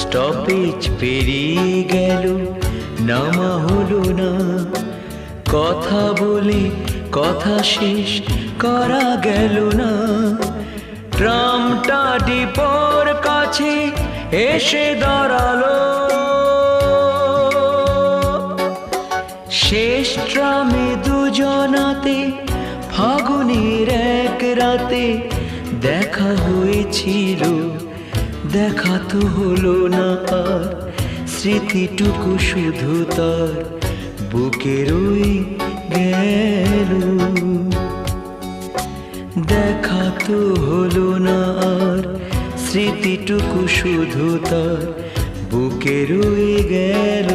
Stoppage পেরিয়ে গেল, নামা হলো না। কথা বলে কথা শেষ করা গেল না। ট্রামটা ডিপোর কাছে এসে দাঁড়ালো। শেষ ট্রামে দুজনাতে ফাগুনের এক রাতে দেখা হয়েছিল, দেখা তো হলো না আর। স্মৃতিটুকু শুধু তার বুকে রয়ে গেল। দেখা তো হলো না আর, স্মৃতিটুকু শুধু তার বুকে রয়ে গেল।